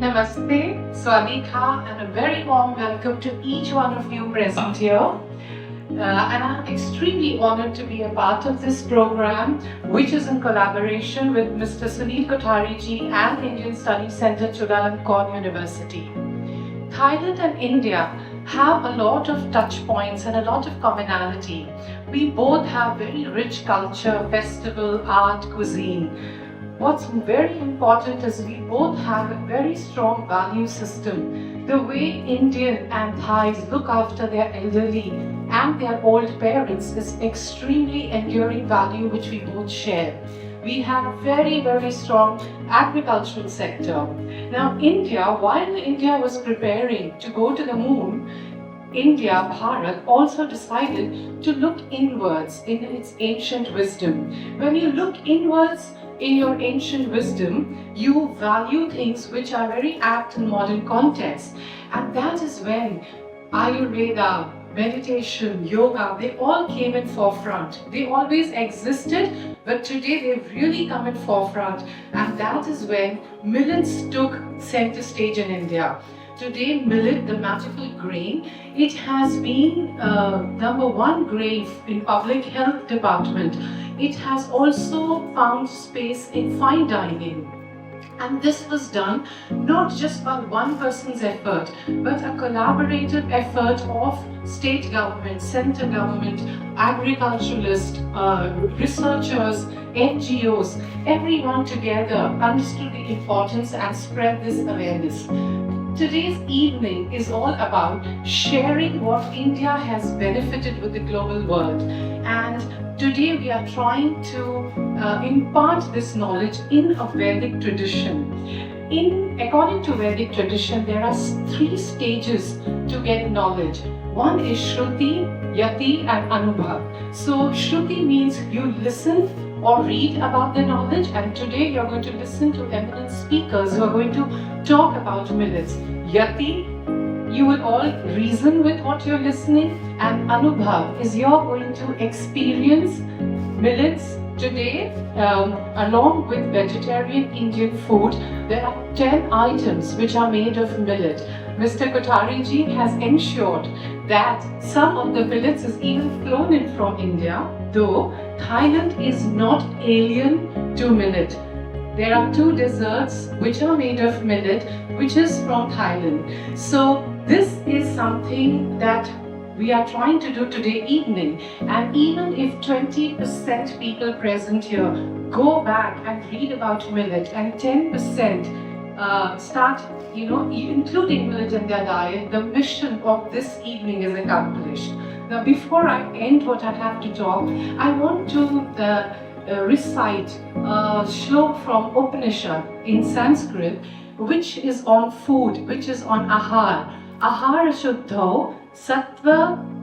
Namaste, Swadika, and a very warm welcome to each one of you present here. And I'm extremely honored to be a part of this program, which is in collaboration with Mr. Sunil Kothari ji and Indian Studies Center, Chulalongkorn University. Thailand and India have a lot of touch points and a lot of commonality. We both have very rich culture, festival, art, cuisine. What's very important is we both have a very strong value system. The way Indian and Thais look after their elderly and their old parents is extremely enduring value which we both share. We have a very strong agricultural sector. Now India, while India was preparing to go to the moon, India, Bharat, also decided to look inwards in its ancient wisdom. When you look inwards in your ancient wisdom, you value things which are very apt in modern context. And that is when Ayurveda, meditation, yoga, they all came in forefront. They always existed, but today they've really come in forefront. And that is when millets took center stage in India. Today, millet, the magical grain, it has been #1 grain in public health department. It has also found space in fine dining. And this was done not just by one person's effort, but a collaborative effort of state government, center government, agriculturalists, researchers, NGOs, everyone together understood the importance and spread this awareness. Today's evening is all about sharing what India has benefited with the global world. And today we are trying to impart this knowledge in a Vedic tradition. According to Vedic tradition, there are 3 stages to get knowledge. One is Shruti, Yati and Anubhav. So Shruti means you listen or read about the knowledge, and today you're going to listen to eminent speakers who are going to talk about millets. Yati, you will all reason with what you're listening, and Anubhav is you're going to experience millets. Today, along with vegetarian Indian food, there are 10 items which are made of millet. Mr. Kothari ji has ensured that some of the millets is even flown in from India, though Thailand is not alien to millet. There are 2 desserts which are made of millet, which is from Thailand. So this is something that we are trying to do today evening. And even if 20% people present here go back and read about millet, and 10% start, including millet in their diet, the mission of this evening is accomplished. Now, before I end what I have to talk, I want to recite a shlok from Upanishad in Sanskrit, which is on food, which is on ahar. Ahar shuddho sattva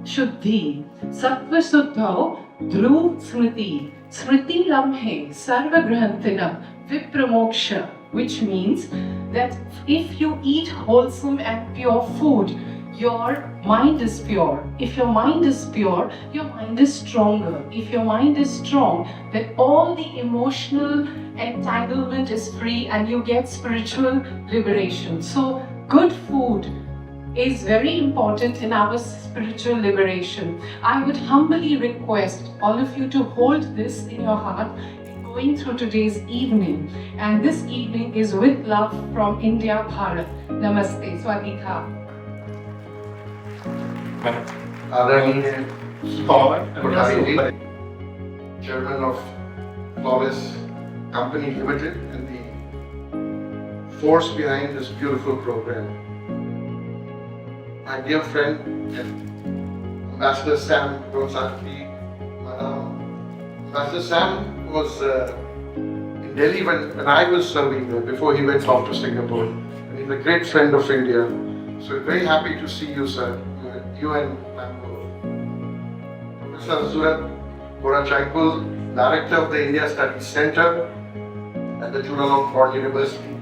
shuddhi, sattva shuddho dhruv smriti, smriti lamhe sarva grahantinam vipramoksha, which means that if you eat wholesome and pure food, your mind is pure. If your mind is pure, your mind is stronger. If your mind is strong, then all the emotional entanglement is free and you get spiritual liberation. So good food is very important in our spiritual liberation. I would humbly request all of you to hold this in your heart going through today's evening. And this evening is with love from India, Bharat. Namaste, Swadika. Adhanir Kothari, Chairman of Flawless Company Limited, and the force behind this beautiful program. My dear friend, Ambassador Sam Rosati, Madam. Ambassador Sam was in Delhi when I was serving there, before he went off to Singapore. And he's a great friend of India. So very happy to see you, sir. You and Professor Surat Borachaikul, Director of the India Studies Center at the Chulalongkorn University.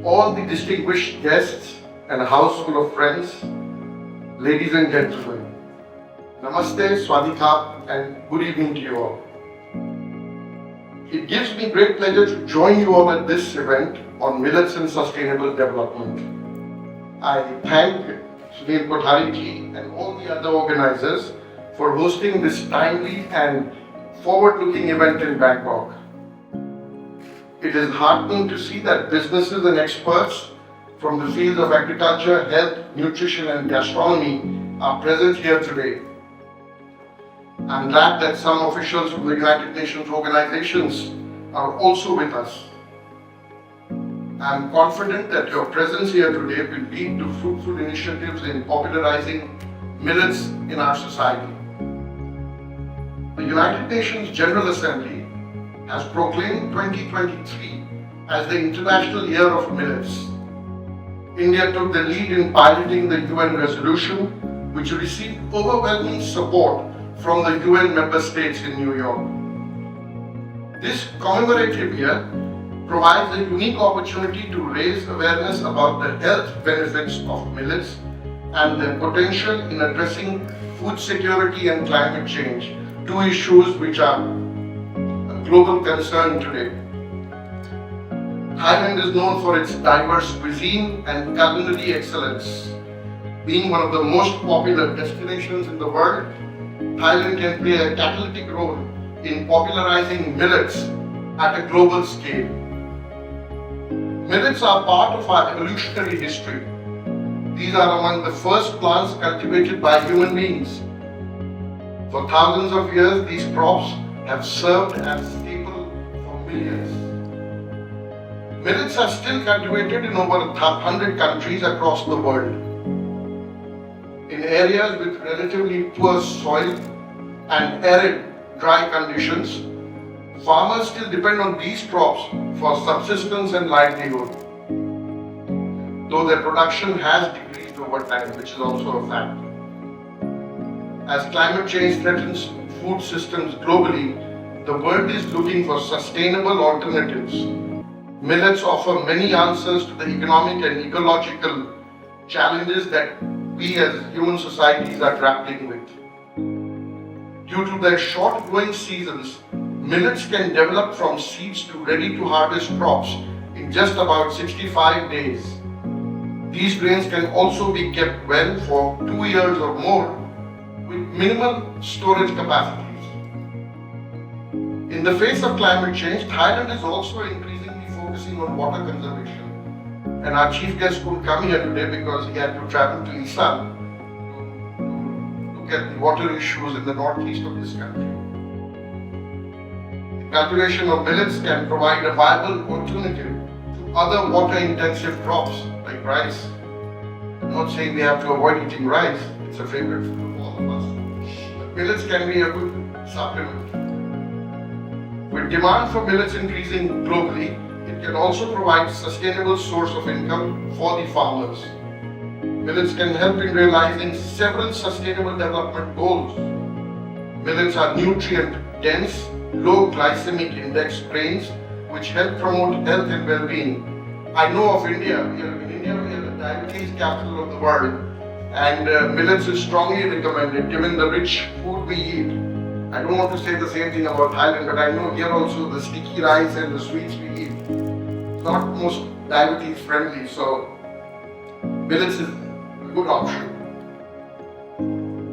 All the distinguished guests and a house full of friends, ladies and gentlemen, Namaste, Swadika, and good evening to you all. It gives me great pleasure to join you all at this event on millets and sustainable development. I thank Sunil Kothari ji and all the other organizers for hosting this timely and forward-looking event in Bangkok. It is heartening to see that businesses and experts from the fields of agriculture, health, nutrition and gastronomy are present here today. I'm glad that some officials from the United Nations organizations are also with us. I'm confident that your presence here today will lead to fruitful initiatives in popularizing millets in our society. The United Nations General Assembly has proclaimed 2023 as the International Year of Millets. India took the lead in piloting the UN resolution, which received overwhelming support from the UN member states in New York. This commemorative year provides a unique opportunity to raise awareness about the health benefits of millets and their potential in addressing food security and climate change, two issues which are a global concern today. Thailand is known for its diverse cuisine and culinary excellence. Being one of the most popular destinations in the world, Thailand can play a catalytic role in popularizing millets at a global scale. Millets are part of our evolutionary history. These are among the first plants cultivated by human beings. For thousands of years, these crops have served as staple for millions. Millets are still cultivated in over 100 countries across the world. In areas with relatively poor soil and arid, dry conditions, farmers still depend on these crops for subsistence and livelihood, though their production has decreased over time, which is also a fact. As climate change threatens food systems globally, the world is looking for sustainable alternatives. Millets offer many answers to the economic and ecological challenges that we as human societies are grappling with. Due to their short growing seasons, millets can develop from seeds to ready to harvest crops in just about 65 days. These grains can also be kept well for 2 years or more with minimal storage capacities. In the face of climate change, Thailand is also increasingly focusing on water conservation. And our chief guest couldn't come here today because he had to travel to Isan to look at the water issues in the northeast of this country. The cultivation of millets can provide a viable alternative to other water-intensive crops like rice. I'm not saying we have to avoid eating rice, it's a favorite food of all of us. But millets can be a good supplement. With demand for millets increasing globally, it can also provide a sustainable source of income for the farmers. Millets can help in realizing several sustainable development goals. Millets are nutrient-dense, low glycemic index grains which help promote health and well-being. I know of India. In India, we are the diabetes capital of the world, and millets is strongly recommended given the rich food we eat. I don't want to say the same thing about Thailand, but I know here also the sticky rice and the sweets we eat, it's not most diabetes friendly, so millets is a good option.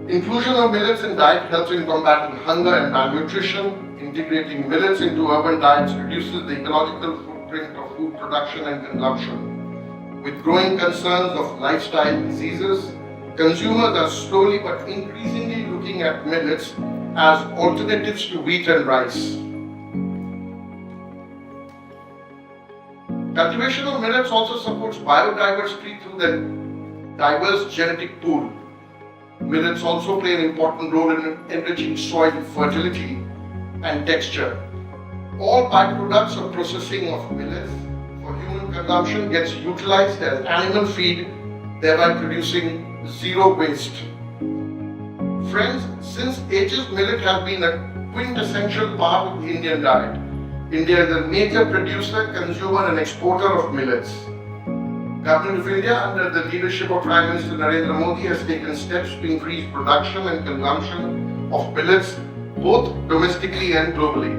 Inclusion of millets in diet helps in combating hunger and malnutrition. Integrating millets into urban diets reduces the ecological footprint of food production and consumption. With growing concerns of lifestyle diseases, consumers are slowly but increasingly looking at millets as alternatives to wheat and rice. Cultivation of millets also supports biodiversity through their diverse genetic pool. Millets also play an important role in enriching soil fertility and texture. All byproducts of processing of millets for human consumption gets utilized as animal feed, thereby producing zero waste. Friends, since ages, millet has been a quintessential part of the Indian diet. India is a major producer, consumer and exporter of millets. Government of India, under the leadership of Prime Minister Narendra Modi, has taken steps to increase production and consumption of millets both domestically and globally.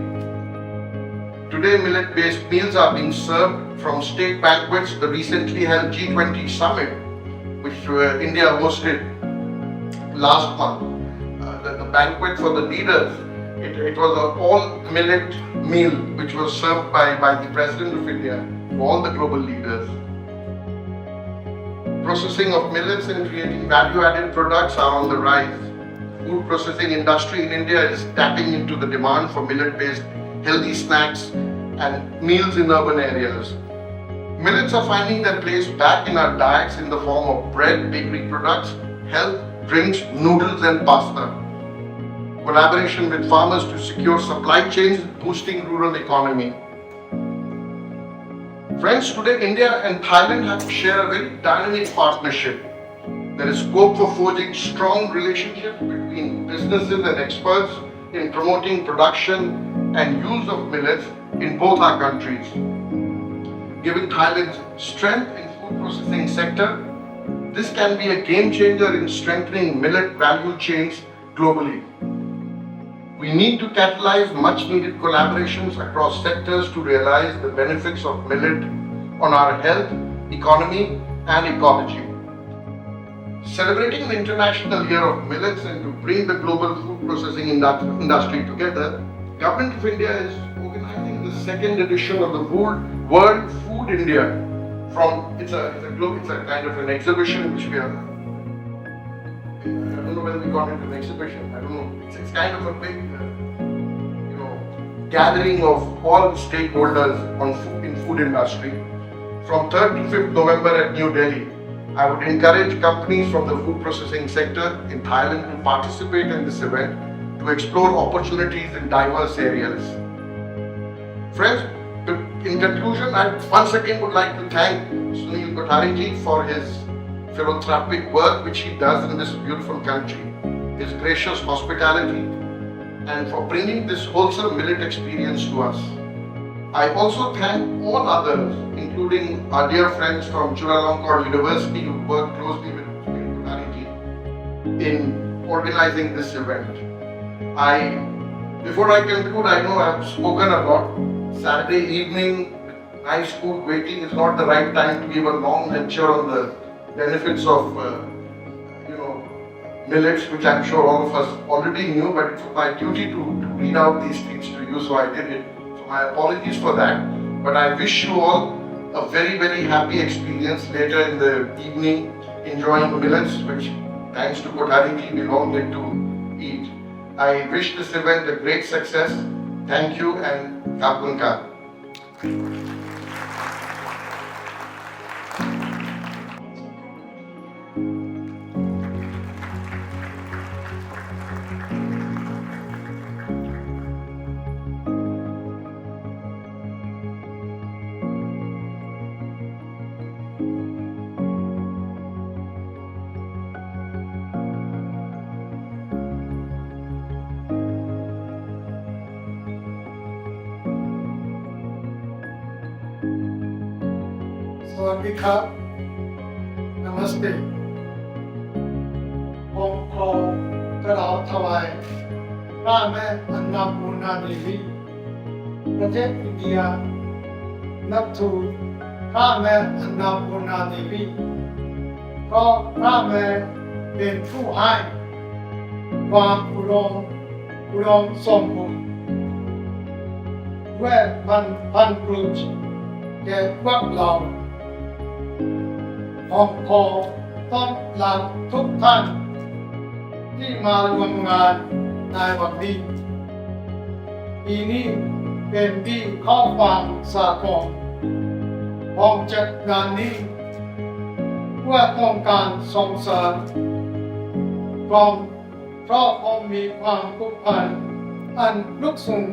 Today, millet-based meals are being served from state banquets. The recently held G20 summit, which India hosted last month, the banquet for the leaders, it was an all-millet meal which was served by the President of India to all the global leaders. Processing of millets and creating value-added products are on the rise. Food processing industry in India is tapping into the demand for millet-based healthy snacks and meals in urban areas. Millets are finding their place back in our diets in the form of bread, bakery products, health, drinks, noodles and pasta. Collaboration with farmers to secure supply chains, boosting rural economy. Friends, today India and Thailand have shared a very dynamic partnership. There is scope for forging strong relationships between businesses and experts in promoting production and use of millets in both our countries. Given Thailand's strength in food processing sector, this can be a game changer in strengthening millet value chains globally. We need to catalyze much needed collaborations across sectors to realize the benefits of millet on our health, economy and ecology. Celebrating the International Year of Millets and to bring the global food processing industry together, Government of India is organizing the second edition of the World Food India. It's a kind of an exhibition which we are. I don't know whether we call it an exhibition. I don't know. It's kind of a big, gathering of all stakeholders in food industry. From 3rd to 5th November at New Delhi, I would encourage companies from the food processing sector in Thailand to participate in this event to explore opportunities in diverse areas. Friends, in conclusion, I once again would like to thank Sunil Kothari ji for his philanthropic work which he does in this beautiful country, his gracious hospitality, and for bringing this wholesome millet experience to us. I also thank all others, including our dear friends from Chulalongkorn University who work closely with Sunil Kothari ji in organizing this event. Before I conclude, I know I have spoken a lot. Saturday evening, nice food waiting is not the right time to give a long lecture on the benefits of millets, which I'm sure all of us already knew, but it's my duty to read out these things to you, so I did it. So my apologies for that, but I wish you all a very, very happy experience later in the evening, enjoying millets, which thanks to Kothari ji, we all get to eat. I wish this event a great success. Thank you and Kapun Ka. สวัสดีครับ Namaste ผมขอกล่าวถวายพระแม่อันนาปูนาเดวีประเทศอินเดียนับถือพระแม่อันนาปูนาเดวีเพราะพระแม่เป็นผู้ให้ความอุดมสมบูรณ์และพันธุ์ปลูกแก่พวกเราผมขอต้อนรับทุกท่านที่มาร่วมงานในวันนี้ปีนี้เป็นปีเข้าฟังสากลผมจัดงานนี้เพื่อต้องการส่งเสริมผมเพราะผมมีความผูกพันอันลึกซึ้ง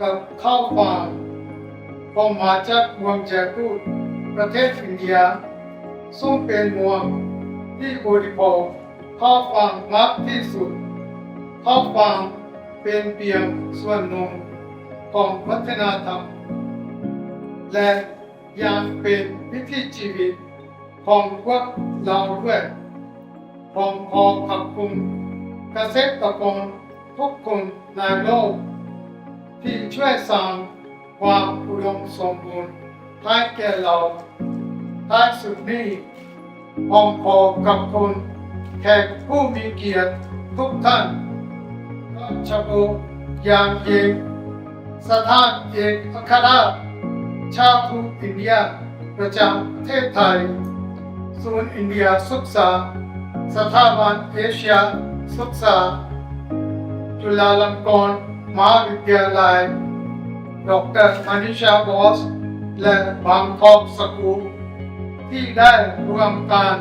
กับข้าวฟังผมมาจากเมืองเจกูดประเทศอินเดียซึ่งเป็นเมืองที่บริโภคข้าวฟังมากที่สุดข้าวฟังเป็นเพียงส่วนหนึ่งของวัฒนธรรมและยังเป็นวิถีชีวิตของพวกเราด้วยผมขอขอบคุณเกษตรกรทุกคนในโลกที่ช่วยสร้าง ความอุดมสมบูรณ์ให้แก่เราท้ายสุดนี้ผมขอขอบคุณแขกผู้มีเกียรติทุกท่านราชบุตรอย่างยิ่งสถานเอกอัครราชชาติอินเดียประจำประเทศไทยศูนย์อินเดียศึกษาสถาบันเอเชียศึกษาจุฬาลงกรณ์มหาวิทยาลัยดรมานิชาบอสและบางกอกสกูลที่ได้ร่วมการ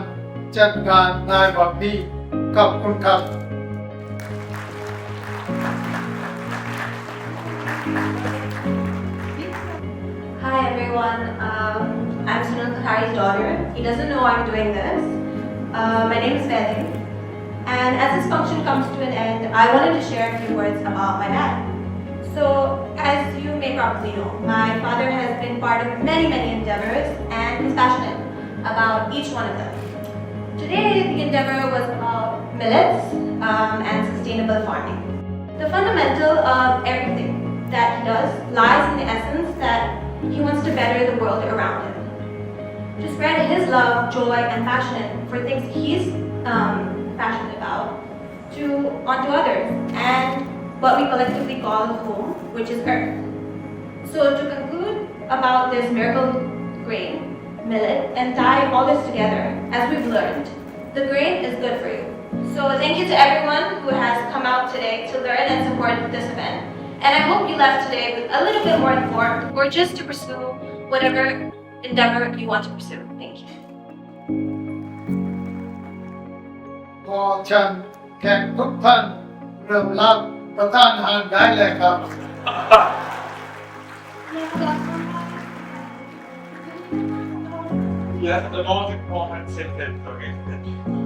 จัดงานในวันนี้ขอบคุณครับ Hi everyone, I'm Sunil Kothari's daughter. He doesn't know I'm doing this. My name is Vedi. And as this function comes to an end, I wanted to share a few words about my dad. So, as you may probably know, my father has been part of many endeavors and is passionate about each one of them. Today, the endeavor was about millets and sustainable farming. The fundamental of everything that he does lies in the essence that he wants to better the world around him. To spread his love, joy, and passion for things he's passionate about onto others and what we collectively call home, which is earth. So to conclude about this miracle grain, millet, and tie all this together, as we've learned, the grain is good for you. So thank you to everyone who has come out today to learn and support this event. And I hope you left today with a little bit more informed or just to pursue whatever endeavor you want to pursue. Thank you. ขอเชิญแขกทุกท่านเริ่มรับประทานอาหารได้เลยครับ Yes, the most important sentence. Okay.